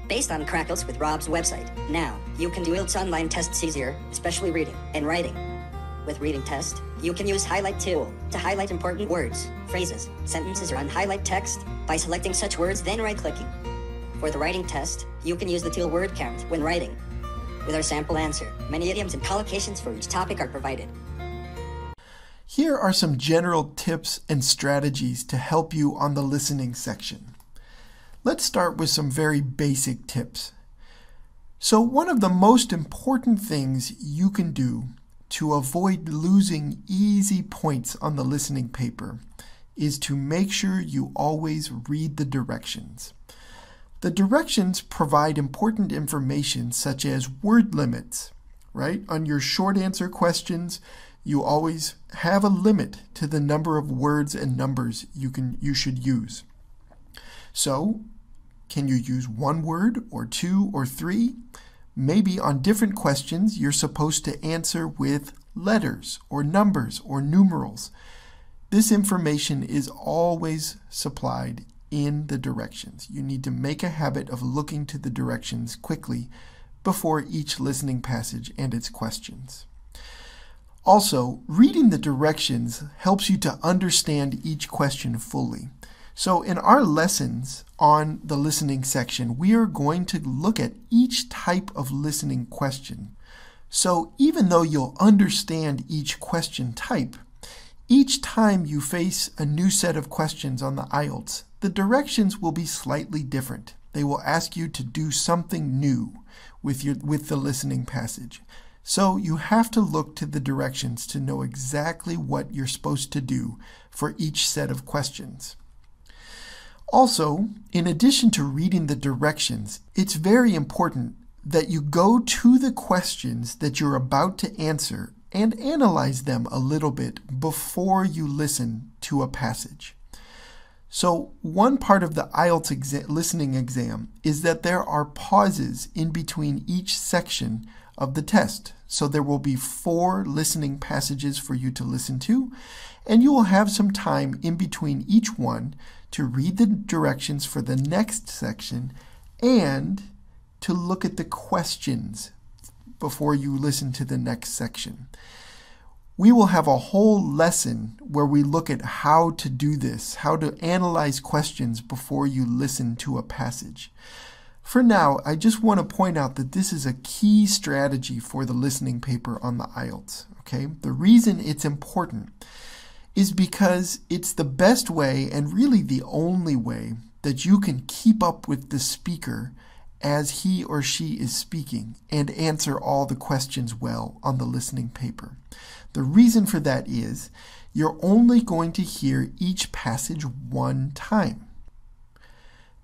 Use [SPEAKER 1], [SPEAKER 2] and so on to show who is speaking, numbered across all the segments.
[SPEAKER 1] based on Crackles with Rob's website. Now, you can do IELTS online tests easier, especially reading and writing. With Reading Test, you can use Highlight tool to highlight important words, phrases, sentences, or unhighlight text by selecting such words, then right-clicking. For the Writing Test, you can use the tool Word Count when writing. With our sample answer, many idioms and collocations for each topic are provided.
[SPEAKER 2] Here are some general tips and strategies to help you on the listening section. Let's start with some very basic tips. So one of the most important things you can do to avoid losing easy points on the listening paper is to make sure you always read the directions. The directions provide important information such as word limits, right? On your short answer questions, you always have a limit to the number of words and numbers you should use. So, can you use one word or two or three? Maybe on different questions you're supposed to answer with letters or numbers or numerals. This information is always supplied in the directions. You need to make a habit of looking to the directions quickly before each listening passage and its questions. Also, reading the directions helps you to understand each question fully. So in our lessons on the listening section, we are going to look at each type of listening question. So even though you'll understand each question type, each time you face a new set of questions on the IELTS, the directions will be slightly different. They will ask you to do something new with the listening passage. So you have to look to the directions to know exactly what you're supposed to do for each set of questions. Also, in addition to reading the directions, it's very important that you go to the questions that you're about to answer and analyze them a little bit before you listen to a passage. So one part of the IELTS listening exam is that there are pauses in between each section of the test. So there will be 4 listening passages for you to listen to, and you will have some time in between each one to read the directions for the next section and to look at the questions before you listen to the next section. We will have a whole lesson where we look at how to do this, how to analyze questions before you listen to a passage. For now, I just want to point out that this is a key strategy for the listening paper on the IELTS. Okay? The reason it's important is because it's the best way and really the only way that you can keep up with the speaker as he or she is speaking and answer all the questions well on the listening paper. The reason for that is you're only going to hear each passage one time.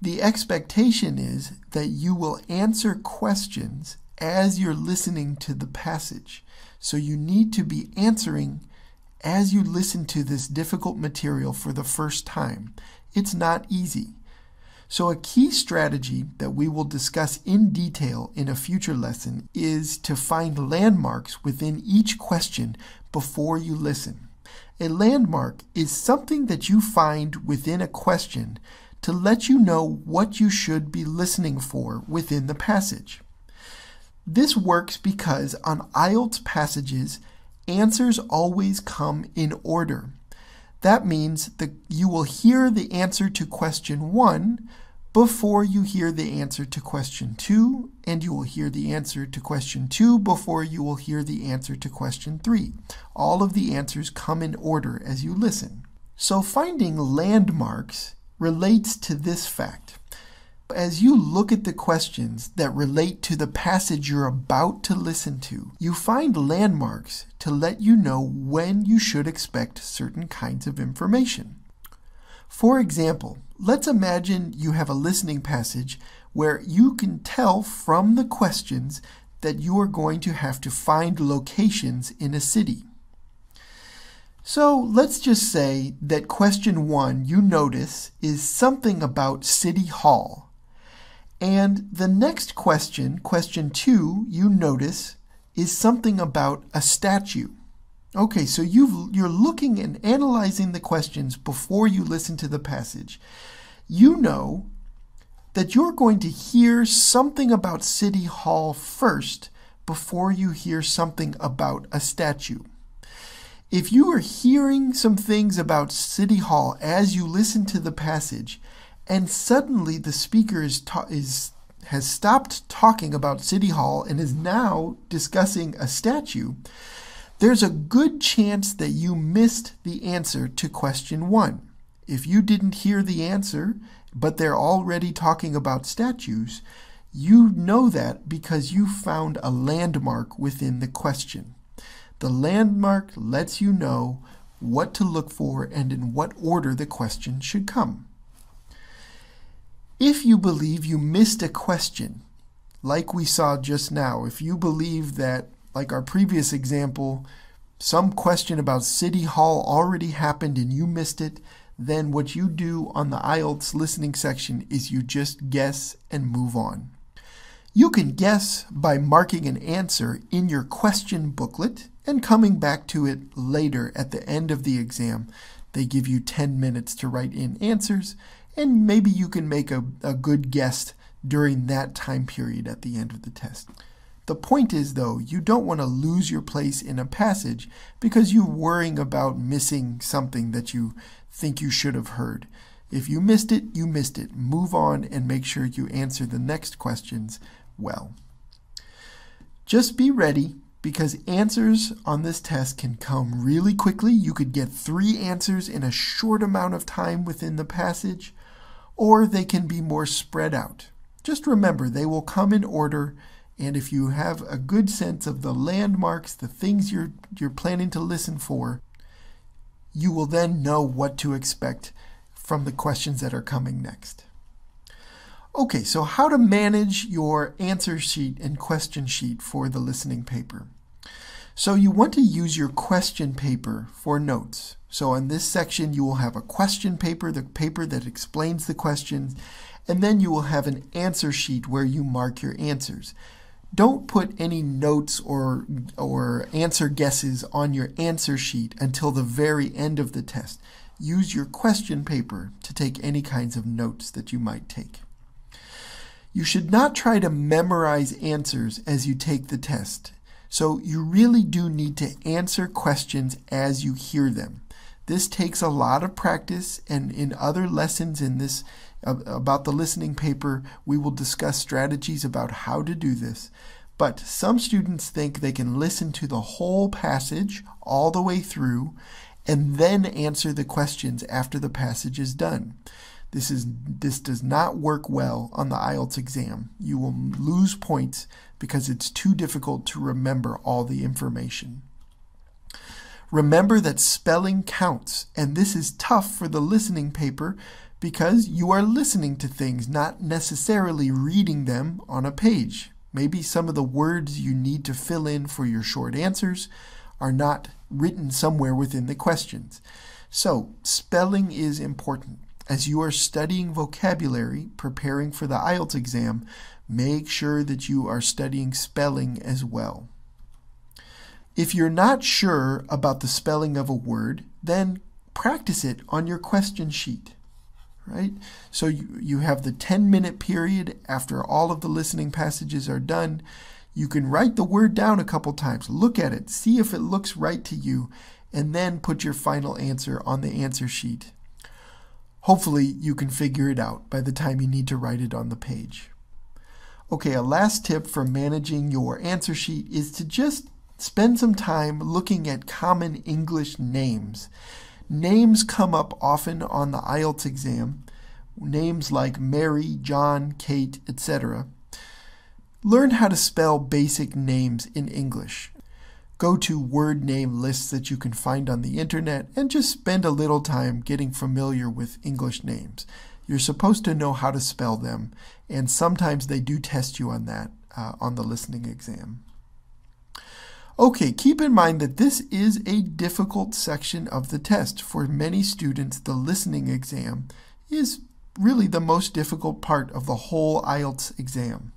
[SPEAKER 2] The expectation is that you will answer questions as you're listening to the passage. So you need to be answering as you listen to this difficult material for the first time. It's not easy. So a key strategy that we will discuss in detail in a future lesson is to find landmarks within each question before you listen. A landmark is something that you find within a question to let you know what you should be listening for within the passage. This works because on IELTS passages, answers always come in order. That means that you will hear the answer to question 1 before you hear the answer to question 2, and you will hear the answer to question 2 before you will hear the answer to question 3. All of the answers come in order as you listen. So finding landmarks relates to this fact. As you look at the questions that relate to the passage you're about to listen to, you find landmarks to let you know when you should expect certain kinds of information. For example, let's imagine you have a listening passage where you can tell from the questions that you are going to have to find locations in a city. So let's just say that question 1 you notice is something about City Hall. And the next question, question 2, you notice is something about a statue. Okay, so you're looking and analyzing the questions before you listen to the passage. You know that you're going to hear something about City Hall first before you hear something about a statue. If you are hearing some things about City Hall as you listen to the passage, and suddenly the speaker has stopped talking about City Hall and is now discussing a statue, there's a good chance that you missed the answer to question 1. If you didn't hear the answer, but they're already talking about statues, you know that because you found a landmark within the question. The landmark lets you know what to look for and in what order the question should come. If you believe you missed a question, like we saw just now, if you believe that, like our previous example, some question about City Hall already happened and you missed it, then what you do on the IELTS listening section is you just guess and move on. You can guess by marking an answer in your question booklet and coming back to it later at the end of the exam. They give you 10 minutes to write in answers, and maybe you can make a good guess during that time period at the end of the test. The point is, though, you don't want to lose your place in a passage because you're worrying about missing something that you think you should have heard. If you missed it, you missed it. Move on and make sure you answer the next questions well. Just be ready, because answers on this test can come really quickly. You could get 3 answers in a short amount of time within the passage, or they can be more spread out. Just remember, they will come in order, and if you have a good sense of the landmarks, the things you're planning to listen for, you will then know what to expect from the questions that are coming next. Okay, so how to manage your answer sheet and question sheet for the listening paper. So you want to use your question paper for notes. So in this section, you will have a question paper, the paper that explains the questions, and then you will have an answer sheet where you mark your answers. Don't put any notes or answer guesses on your answer sheet until the very end of the test. Use your question paper to take any kinds of notes that you might take. You should not try to memorize answers as you take the test. So you really do need to answer questions as you hear them. This takes a lot of practice, and in other lessons in this about the listening paper, we will discuss strategies about how to do this. But some students think they can listen to the whole passage all the way through and then answer the questions after the passage is done. This does not work well on the IELTS exam. You will lose points because it's too difficult to remember all the information. Remember that spelling counts, and this is tough for the listening paper because you are listening to things, not necessarily reading them on a page. Maybe some of the words you need to fill in for your short answers are not written somewhere within the questions. So, spelling is important. As you are studying vocabulary, preparing for the IELTS exam, make sure that you are studying spelling as well. If you're not sure about the spelling of a word, then practice it on your question sheet, right? So you have the 10-minute period after all of the listening passages are done. You can write the word down a couple times, look at it, see if it looks right to you, and then put your final answer on the answer sheet. Hopefully you can figure it out by the time you need to write it on the page. Okay, a last tip for managing your answer sheet is to just spend some time looking at common English names. Names come up often on the IELTS exam, names like Mary, John, Kate, etc. Learn how to spell basic names in English. Go to word name lists that you can find on the internet and just spend a little time getting familiar with English names. You're supposed to know how to spell them, and sometimes they do test you on that on the listening exam. Okay, keep in mind that this is a difficult section of the test. For many students, the listening exam is really the most difficult part of the whole IELTS exam.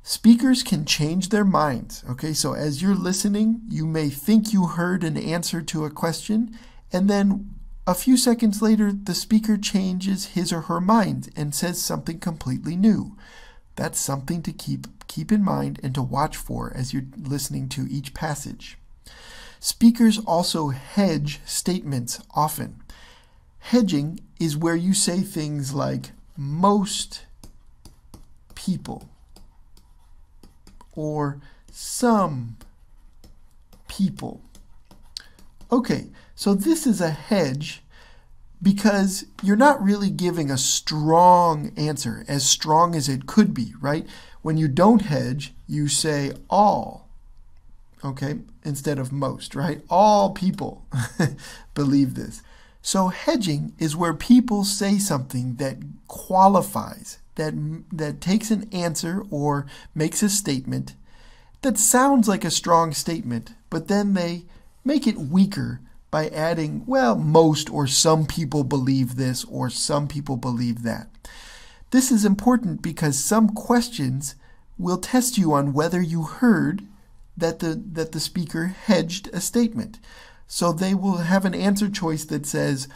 [SPEAKER 2] Speakers can change their minds, okay? So as you're listening, you may think you heard an answer to a question, and then a few seconds later, the speaker changes his or her mind and says something completely new. That's something to keep in mind and to watch for as you're listening to each passage. Speakers also hedge statements often. Hedging is where you say things like most people or some people. Okay, so this is a hedge because you're not really giving a strong answer, as strong as it could be, right? When you don't hedge, you say all, okay, instead of most, right? All people believe this. So hedging is where people say something that qualifies, that takes an answer or makes a statement that sounds like a strong statement, but then they make it weaker by adding, well, most or some people believe this or some people believe that. This is important because some questions will test you on whether you heard that the speaker hedged a statement. So they will have an answer choice that says,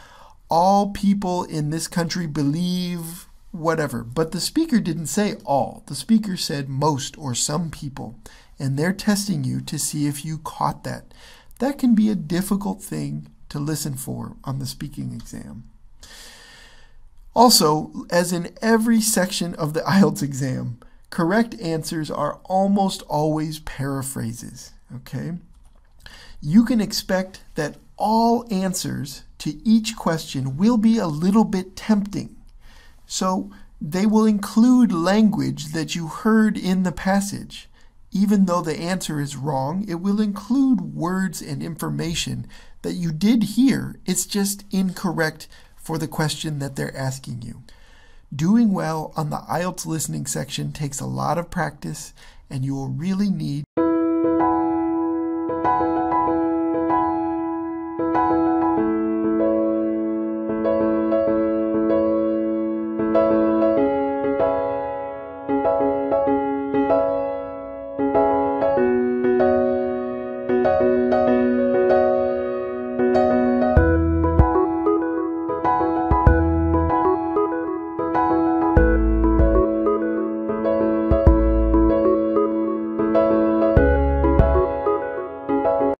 [SPEAKER 2] all people in this country believe whatever. But the speaker didn't say all. The speaker said most or some people. And they're testing you to see if you caught that. That can be a difficult thing to listen for on the speaking exam. Also, as in every section of the IELTS exam, correct answers are almost always paraphrases, okay? You can expect that all answers to each question will be a little bit tempting. So they will include language that you heard in the passage. Even though the answer is wrong, it will include words and information that you did hear. It's just incorrect for the question that they're asking you. Doing well on the IELTS listening section takes a lot of practice, and you will really need